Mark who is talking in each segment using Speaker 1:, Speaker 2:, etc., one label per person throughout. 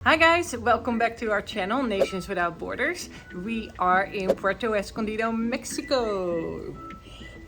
Speaker 1: Hi guys, welcome back to our channel, Nations Without Borders. We are in Puerto Escondido, Mexico.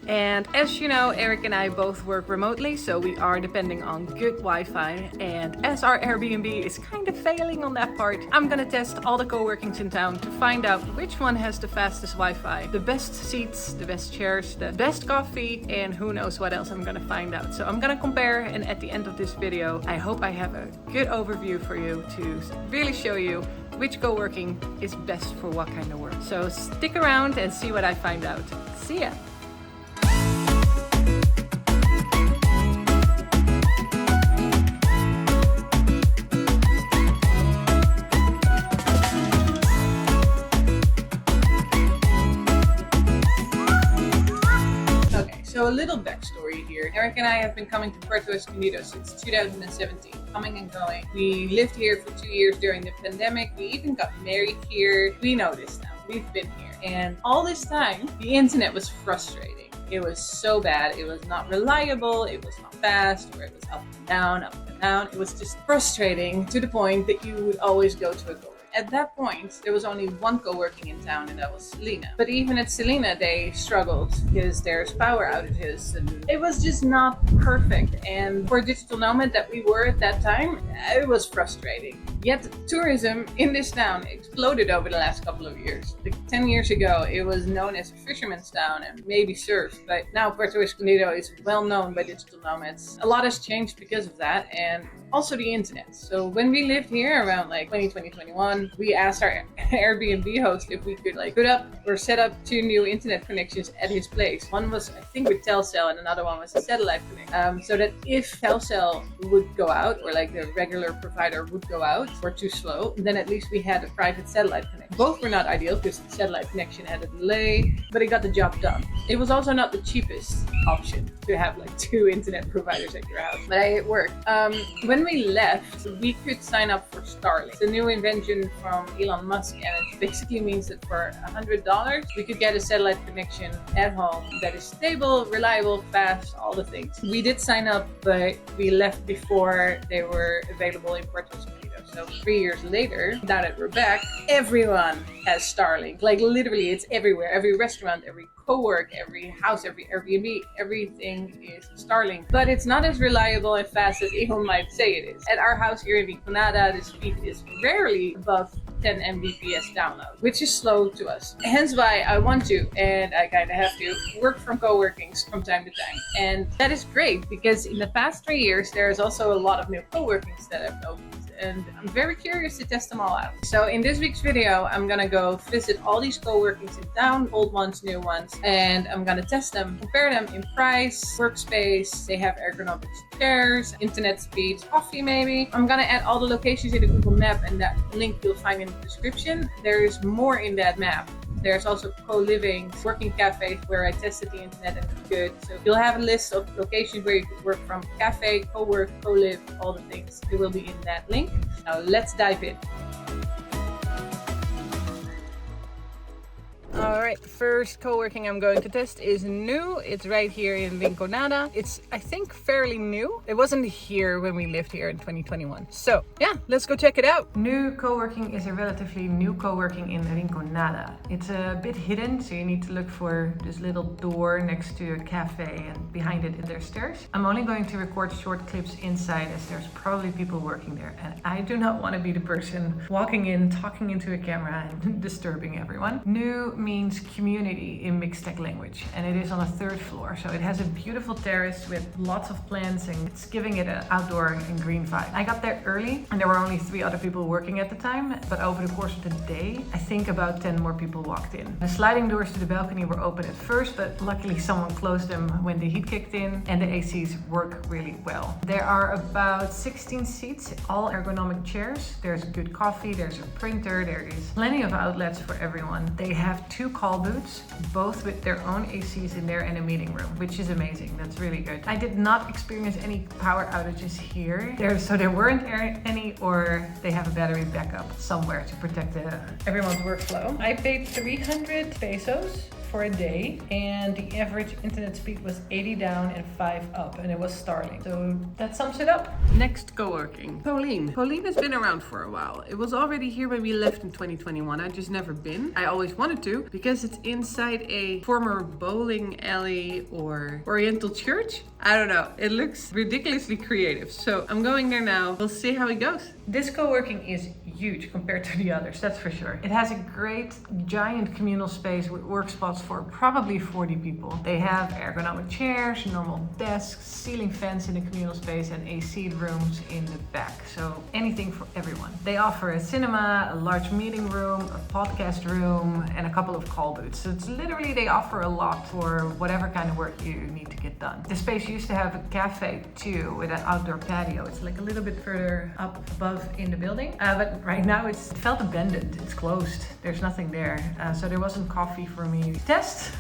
Speaker 1: And as you know, Eric and I both work remotely, so we are depending on good Wi-Fi. And as our Airbnb is kind of failing on that part, I'm gonna test all the co-workings in town to find out which one has the fastest Wi-Fi, the best seats, the best chairs, the best coffee, and who knows what else I'm gonna find out. So I'm gonna compare, and at the end of this video, I hope I have a good overview for you to really show you which co-working is best for what kind of work. So stick around and see what I find out. See ya! So a little backstory here. Eric and I have been coming to Puerto Escondido since 2017, coming and going. We lived here for 2 years during the pandemic. We even got married here. We know this now. We've been here. And all this time, the internet was frustrating. It was so bad. It was not reliable. It was not fast, or it was up and down, up and down. It was just frustrating to the point that you would always go to a co-work. At that point, there was only one co-working in town, and that was Selina. But even at Selina, they struggled because there's power outages, and it was just not perfect. And for a digital nomad that we were at that time, it was frustrating. Yet tourism in this town exploded over the last couple of years. Like 10 years ago, it was known as a fisherman's town and maybe surf, but now Puerto Escondido is well known by digital nomads. A lot has changed because of that, and also the internet. So when we lived here around like 2020, 2021, we asked our Airbnb host if we could like put up or set up 2 new internet connections at his place. One was, I think, with Telcel, and another one was a satellite connection. So that if Telcel would go out, or like the regular provider would go out or too slow, then at least we had a private satellite connection. Both were not ideal because the satellite connection had a delay, but it got the job done. It was also not the cheapest option to have like 2 internet providers at your house, but it worked. When we left, we could sign up for Starlink. It's a new invention from Elon Musk, and it basically means that for $100, we could get a satellite connection at home that is stable, reliable, fast, all the things. We did sign up, but we left before they were available in Puerto Escondido. So 3 years later, now that we're back, everyone has Starlink. Like literally, it's everywhere. Every restaurant, every Cowork, every house, every Airbnb, everything is Starlink. But it's not as reliable and fast as Elon might say it is. At our house here in Rinconada, the speed is rarely above 10 Mbps download, which is slow to us. Hence why I want to, and I kind of have to, work from co-workings from time to time. And that is great because in the past 3 years, there is also a lot of new co-workings that have opened, and I'm very curious to test them all out. So in this week's video, I'm gonna go visit all these co-workings in town, old ones, new ones, and I'm gonna test them, compare them in price, workspace, they have ergonomic chairs, internet speed, coffee maybe. I'm gonna add all the locations in the Google map, and that link you'll find in the description. There is more in that map. There's also co-living, working cafes where I tested the internet and it's good. So you'll have a list of locations where you could work from: cafe, co-work, co-live, all the things. It will be in that link. Now let's dive in. Alright, first co-working I'm going to test is Nuu. It's right here in Rinconada. It's, I think, fairly new. It wasn't here when we lived here in 2021. So yeah, let's go check it out. Nuu Coworking is a relatively new co-working in Rinconada. It's a bit hidden, so you need to look for this little door next to a cafe, and behind it there's stairs. I'm only going to record short clips inside, as there's probably people working there, and I do not want to be the person walking in, talking into a camera and disturbing everyone. Nuu means community in Mixtec language, and it is on the 3rd floor. So it has a beautiful terrace with lots of plants, and it's giving it an outdoor and green vibe. I got there early, and there were only 3 other people working at the time, but over the course of the day, I think about 10 more people walked in. The sliding doors to the balcony were open at first, but luckily someone closed them when the heat kicked in, and the ACs work really well. There are about 16 seats, all ergonomic chairs. There's good coffee, there's a printer, there is plenty of outlets for everyone. They have 2 call booths, both with their own ACs in there and a meeting room, which is amazing. That's really good. I did not experience any power outages here. So there weren't any, or they have a battery backup somewhere to protect everyone's workflow. I paid 300 pesos
Speaker 2: for a day, and the average internet speed was 80 down and 5 up, and it was Starlink. So that sums it up.
Speaker 1: Next coworking. Pauline. Pauline has been around for a while. It was already here when we left in 2021. I just never been. I always wanted to because it's inside a former bowling alley or Oriental church. I don't know. It looks ridiculously creative. So I'm going there now. We'll see how it goes.
Speaker 2: This coworking is huge compared to the others, that's for sure. It has a great giant communal space with work spots for probably 40 people. They have ergonomic chairs, normal desks, ceiling fans in the communal space, and AC rooms in the back. So anything for everyone. They offer a cinema, a large meeting room, a podcast room, and a couple of call booths. So it's literally, they offer a lot for whatever kind of work you need to get done. The space used to have a cafe too, with an outdoor patio. It's like a little bit further up above in the building, but right now it felt abandoned. It's closed. There's nothing there, so there wasn't coffee for me to test.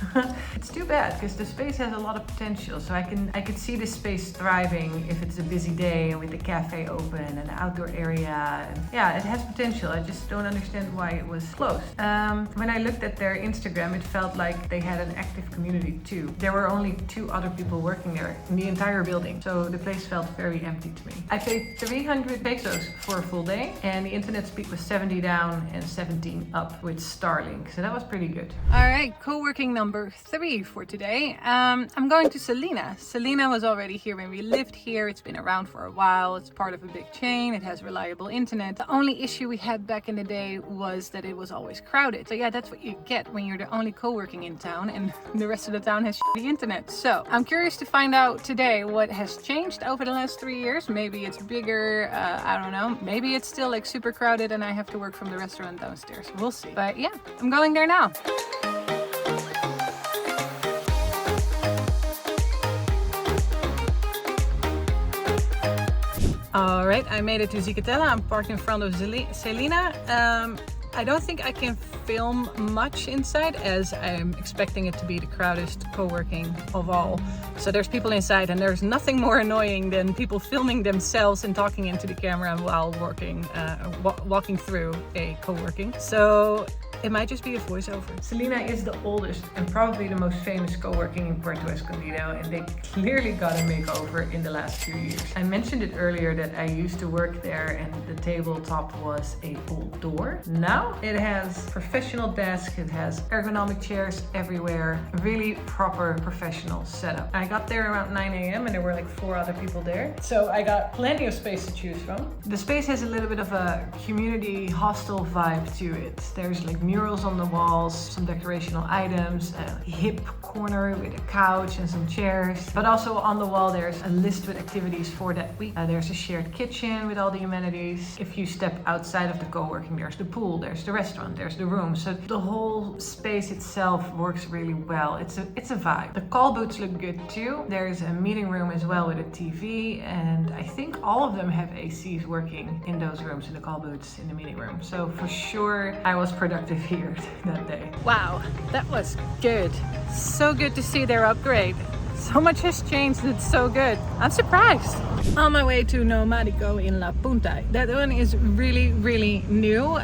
Speaker 2: It's too bad because the space has a lot of potential. So I could see this space thriving if it's a busy day with the cafe open and the outdoor area. And yeah, it has potential. I just don't understand why it was closed. When I looked at their Instagram, it felt like they had an active community too. There were only 2 other people working there in the entire building, so the place felt very empty to me. I paid 300 pesos for a full day, and the internet speed was 70 down and 17 up with Starlink, so that was pretty good.
Speaker 1: All right, co-working number 3 for today. I'm going to Selina. Selina was already here when we lived here. It's been around for a while. It's part of a big chain. It has reliable internet. The only issue we had back in the day was that it was always crowded. So yeah, that's what you get when you're the only co-working in town and the rest of the town has shitty internet. So I'm curious to find out today what has changed over the last 3 years. Maybe it's bigger, I don't know. Maybe it's still like super crowded and I have to work from the restaurant downstairs. We'll see. But yeah, I'm going there now. All right, I made it to Zicatela. I'm parked in front of Selina. I don't think I can film much inside as I'm expecting it to be the crowdest co-working of all. So there's people inside and there's nothing more annoying than people filming themselves and talking into the camera while walking through a co-working. So it might just be a voiceover.
Speaker 2: Selina is the oldest and probably the most famous co-working in Puerto Escondido, and they clearly got a makeover in the last few years. I mentioned it earlier that I used to work there and the tabletop was a old door. Now it has professional desk, it has ergonomic chairs everywhere, really proper professional setup. I got there around 9 a.m. and there were like 4 other people there. So I got plenty of space to choose from. The space has a little bit of a community hostel vibe to it. There's like murals on the walls, some decorational items, a hip corner with a couch and some chairs. But also on the wall there's a list with activities for that week. There's a shared kitchen with all the amenities. If you step outside of the co-working, there's the pool, there's the restaurant, there's the room. So the whole space itself works really well. It's a vibe. The call booths look good too. There's a meeting room as well with a TV, and I think all of them have ACs working in those rooms, in the call booths, in the meeting room. So for sure I was productive here that day.
Speaker 1: Wow, that was good. So good to see their upgrade. So much has changed, it's so good. I'm surprised. On my way to Nomadico in La Punta. That one is really, really new.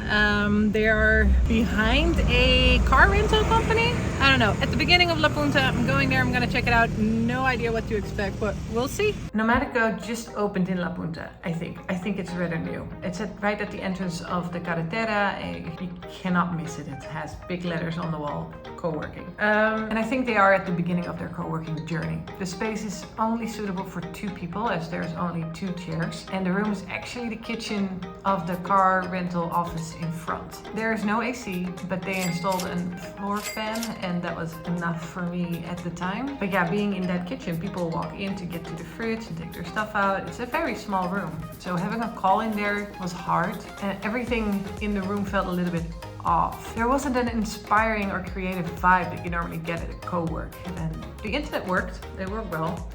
Speaker 1: They are behind a car rental company. I don't know. At the beginning of La Punta, I'm going there, I'm gonna check it out. No idea what to expect, but we'll see.
Speaker 2: Nomadico just opened in La Punta, I think. I think it's rather new. It's right at the entrance of the carretera. You cannot miss it. It has big letters on the wall, co-working. And I think they are at the beginning of their co-working journey. The space is only suitable for 2 people as there's only 2 chairs. And the room is actually the kitchen of the car rental office in front. There is no AC, but they installed a floor fan and that was enough for me at the time. But yeah, being in that kitchen, people walk in to get to the fridge and take their stuff out. It's a very small room. So having a call in there was hard and everything in the room felt a little bit off. There wasn't an inspiring or creative vibe that you normally get at a co-work. And the internet worked, it worked well.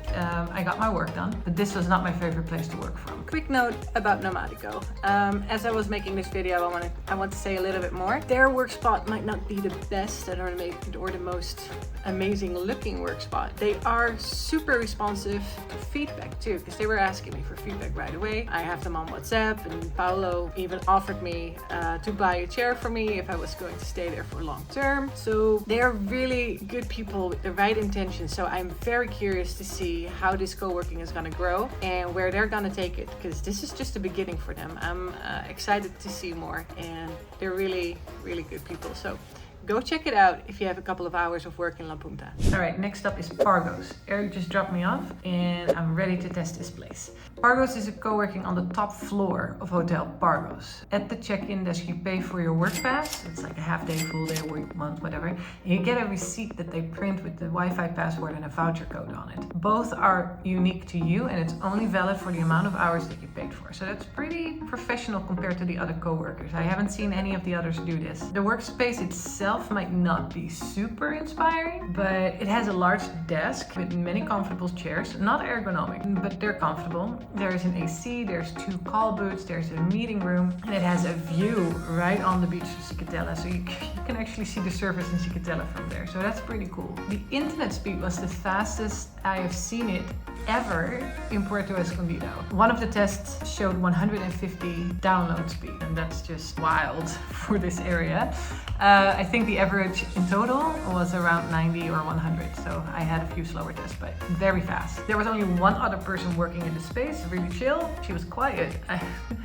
Speaker 2: I got my work done, but this was not my favorite place to work from.
Speaker 1: Quick note about Nomadico. As I was making this video, I want to say a little bit more. Their work spot might not be the best or the most amazing looking work spot. They are super responsive to feedback too, because they were asking me for feedback right away. I have them on WhatsApp, and Paulo even offered me to buy a chair for me
Speaker 2: only if I was going to stay there for long term. So they're really good people with the right intentions. So I'm very curious to see how this co-working is going to grow and where they're going to take it, because this is just the beginning for them. I'm excited to see more, and they're really, really good people. So go check it out if you have a couple of hours of work in La Punta. All right, next up is Pargo's. Eric just dropped me off and I'm ready to test this place. Pargo's is a co-working on the top floor of Hotel Pargo's. At the check-in desk, you pay for your work pass. It's like a half day, full day, week, month, whatever. And you get a receipt that they print with the Wi-Fi password and a voucher code on it. Both are unique to you, and it's only valid for the amount of hours that you paid for. So that's pretty professional compared to the other co-workers. I haven't seen any of the others do this. The workspace itself might not be super inspiring, but it has a large desk with many comfortable chairs, not ergonomic, but they're comfortable. There's an AC, there's 2 call booths, there's a meeting room, and it has a view right on the beach of Zicatela, so you can actually see the surface in Zicatela from there, so that's pretty cool. The internet speed was the fastest I have seen it ever in Puerto Escondido. One of the tests showed 150 download speed, and that's just wild for this area. I think the average in total was around 90 or 100, so I had a few slower tests, but very fast. There was only one other person working in the space, really chill. She was quiet. I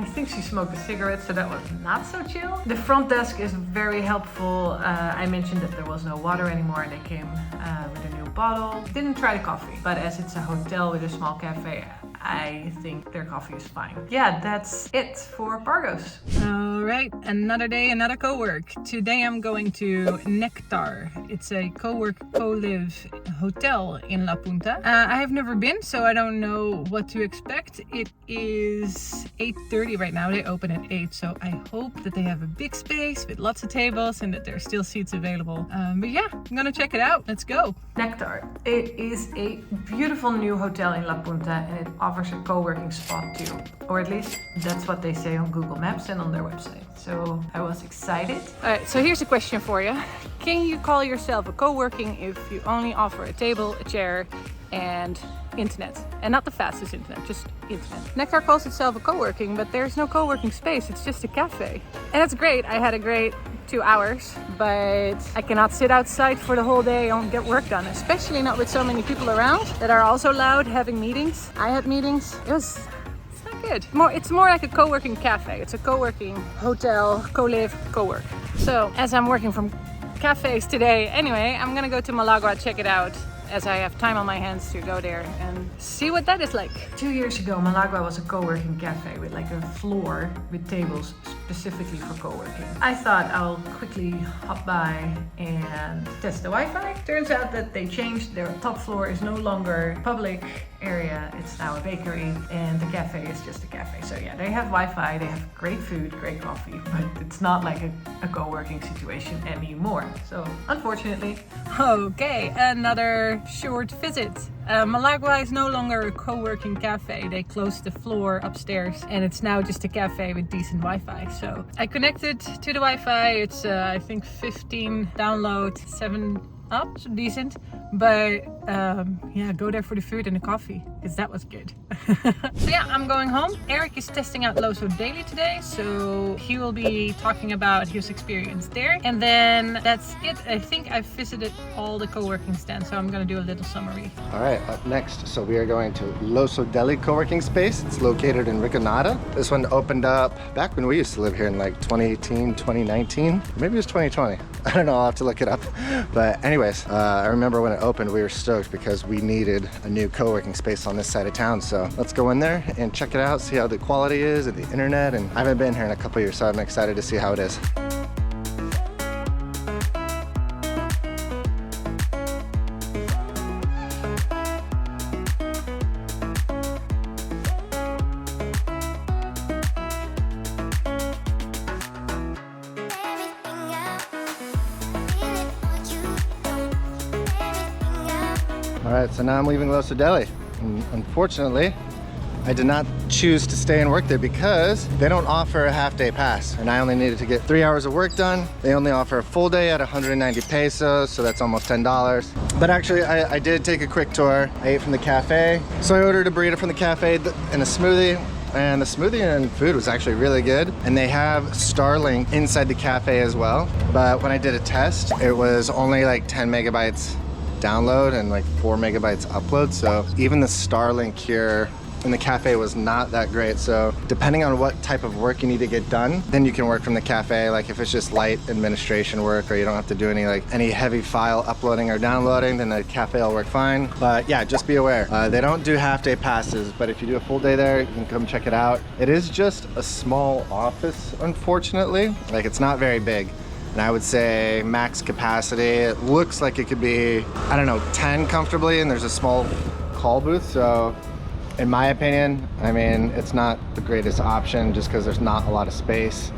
Speaker 2: think she smoked a cigarette, so that was not so chill. The front desk is very helpful. I mentioned that there was no water anymore, and they came with a new bottle. Didn't try the coffee, but as it's a hotel with a small cafe, I think their coffee is fine. Yeah, that's it for Pargo's. All right, another day, another co-work. Today I'm going to Nectar. It's a co-work, co-live hotel in La Punta. I have never been, so I don't know what to expect. It is 8:30 right now. They open at 8, so I hope that they have a big space with lots of tables and that there are still seats available. But yeah, I'm gonna check it out. Let's go. Nectar. It is a beautiful new hotel in La Punta, and it offers a co-working spot too. Or at least that's what they say on Google Maps and on their website. So I was excited. All right, so here's a question for you. Can you call yourself a co-working if you only offer a table, a chair, and internet? And not the fastest internet, just internet. Nectar calls itself a co-working, but there's no co-working space. It's just a cafe. And that's great. I had a great 2 hours, but I cannot sit outside for the whole day and get work done, especially not with so many people around that are also loud having meetings. I had meetings. It's not good. It's more like a co-working cafe. It's a co-working hotel, co-live, co-work. So as I'm working from cafes today, anyway, I'm gonna go to Malagua, check it out, as I have time on my hands to go there and see what that is like. 2 years ago, Malagua was a co-working cafe with like a floor with tables specifically for co-working. I thought I'll quickly hop by and test the Wi-Fi. Turns out that they changed. Their top floor is no longer public area, it's now a bakery, and the cafe is just a cafe. So yeah, they have Wi-Fi, they have great food, great coffee, but it's not like a co-working situation anymore. So unfortunately. Okay, another short visit. Malagua is no longer a co-working cafe. They closed the floor upstairs and it's now just a cafe with decent Wi-Fi. So I connected to the Wi-Fi. It's I think 15 download, 7 up, so decent. But yeah, go there for the food and the coffee, because that was good. So yeah, I'm going home. Eric is testing out Losodeli today, so he will be talking about his experience there. And then that's it. I think I've visited all the co-working stands, so I'm gonna do a little summary.
Speaker 3: All right, up next, so we are going to Losodeli Coworking Space. It's located in Rinconada. This one opened up back when we used to live here in like 2018, 2019. Maybe it was 2020. I don't know, I'll have to look it up. But anyways, I remember when it opened, we were stoked because we needed a new co-working space on this side of town. So let's go in there and check it out, see how the quality is and the internet. And I haven't been here in a couple years, so I'm excited to see how it is. All right, so now I'm leaving Losodeli. And unfortunately, I did not choose to stay and work there because they don't offer a half-day pass, and I only needed to get 3 hours of work done. They only offer a full day at 190 pesos, so that's almost $10. But actually, I did take a quick tour. I ate from the cafe. So I ordered a burrito from the cafe and a smoothie. and the smoothie and food was actually really good. And they have Starlink inside the cafe as well. But when I did a test, it was only like 10 megabytes download and like 4 megabytes upload. So even the Starlink here in the cafe was not that great. So depending on what type of work you need to get done, then you can work from the cafe. Like if it's just light administration work or you don't have to do any heavy file uploading or downloading, then the cafe will work fine. But yeah, just be aware. They don't do half-day passes, but if you do a full day there, you can come check it out. It is just a small office, unfortunately. Like it's not very big. And I would say max capacity, it looks like it could be, I don't know, 10 comfortably, and there's a small call booth. So in my opinion, I mean, it's not the greatest option just because there's not a lot of space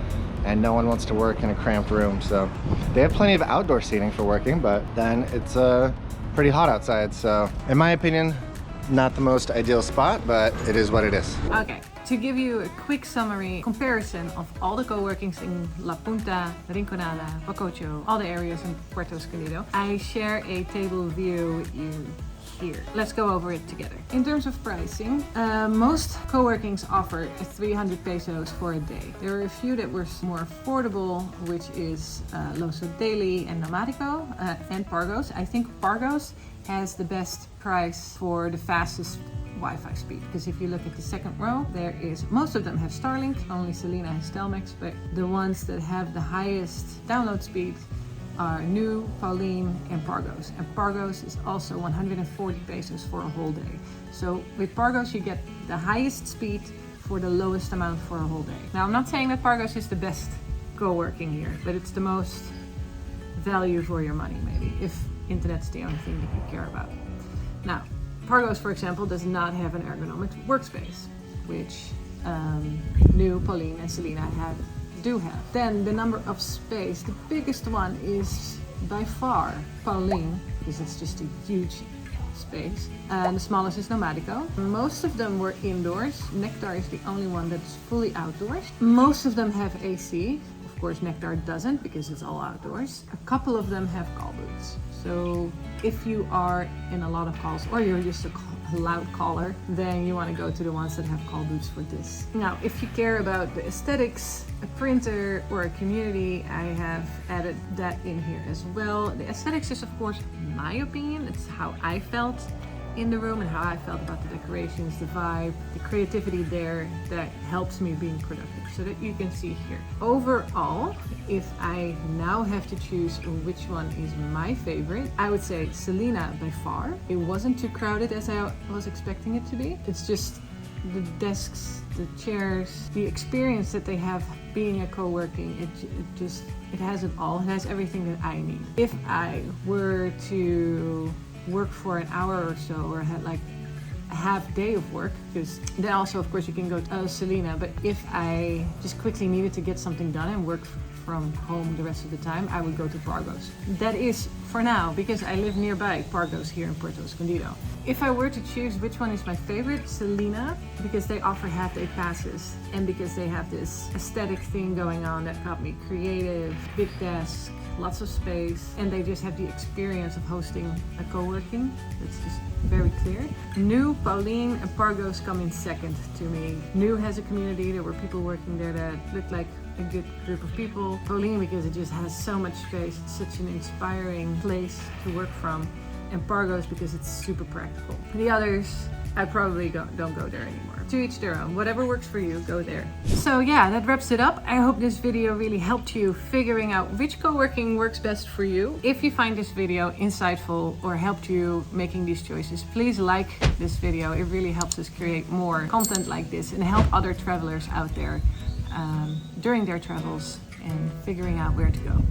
Speaker 3: and no one wants to work in a cramped room. So they have plenty of outdoor seating for working, but then it's pretty hot outside. So in my opinion, not the most ideal spot, but it is what it is.
Speaker 2: Okay. To give you a quick summary comparison of all the coworkings in La Punta, Rinconada, Bacocho, all the areas in Puerto Escondido, I share a table view with you here. Let's go over it together. In terms of pricing, most coworkings offer 300 pesos for a day. There are a few that were more affordable, which is Losodeli and Nomadico and Pargos. I think Pargos has the best price for the fastest Wi-Fi speed, because if you look at the second row, most of them have Starlink, only Selina has Telmex, but the ones that have the highest download speed are Nuu, Pauline and Pargos. And Pargos is also 140 pesos for a whole day. So with Pargos you get the highest speed for the lowest amount for a whole day. Now I'm not saying that Pargos is the best co-working here, but it's the most value for your money maybe, if internet's the only thing that you care about. Now, Pargos, for example, does not have an ergonomic workspace, which Nuu, Pauline and Selina do have. Then the number of space, the biggest one is by far Pauline, because it's just a huge space. And the smallest is Nomadico. Most of them were indoors. Nectar is the only one that's fully outdoors. Most of them have AC. Of course, Nectar doesn't because it's all outdoors. A couple of them have call booths. So if you are in a lot of calls or you're just a loud caller, then you want to go to the ones that have call booths for this. Now, if you care about the aesthetics, a printer or a community, I have added that in here as well. The aesthetics is, of course, my opinion. It's how I felt in the room and how I felt about the decorations, the vibe, the creativity there that helps me being productive, so that you can see here. Overall, if I now have to choose which one is my favorite, I would say Selina by far. It wasn't too crowded as I was expecting it to be. It's just the desks, the chairs, the experience that they have being a co-working, it has it all. It has everything that I need. If I were to work for an hour or so, or had like a half day of work, because then also of course you can go to Selina, but if I just quickly needed to get something done and work from home the rest of the time, I would go to Pargos. That is for now, because I live nearby Pargos here in Puerto Escondido. If I were to choose which one is my favorite, Selina, because they offer half-day passes and because they have this aesthetic thing going on that got me creative, big desk, lots of space, and they just have the experience of hosting a co-working. That's just very clear. Nuu, Pauline and Pargos come in second to me. Nuu has a community. There were people working there that looked like a good group of people. Pauline, because it just has so much space. It's such an inspiring place to work from. And Pargos, because it's super practical. The others, I probably don't go there anymore. To each their own. Whatever works for you, go there. So yeah, that wraps it up. I hope this video really helped you figuring out which co-working works best for you. If you find this video insightful or helped you making these choices, please like this video. It really helps us create more content like this and help other travelers out there during their travels and figuring out where to go.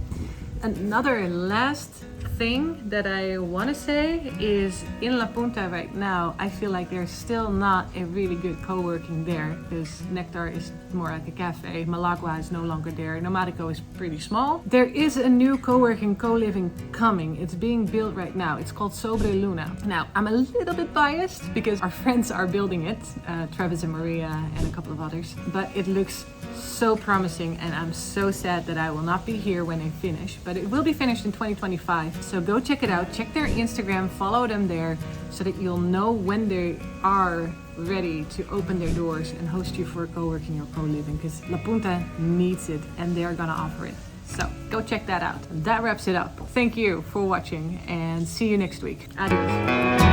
Speaker 2: Another last thing that I want to say is in La Punta right now, I feel like there's still not a really good co-working there, because Nectar is more like a cafe, Malagua is no longer there, Nomadico is pretty small. There is a new co-working, co-living coming. It's being built right now. It's called Sobre Luna. Now, I'm a little bit biased because our friends are building it, Travis and Maria and a couple of others, but it looks so promising, and I'm so sad that I will not be here when they finish, but it will be finished in 2025. So go check it out, check their Instagram, follow them there so that you'll know when they are ready to open their doors and host you for co-working or co-living, because La Punta needs it and they're gonna offer it. So go check that out. That wraps it up. Thank you for watching and see you next week. Adios.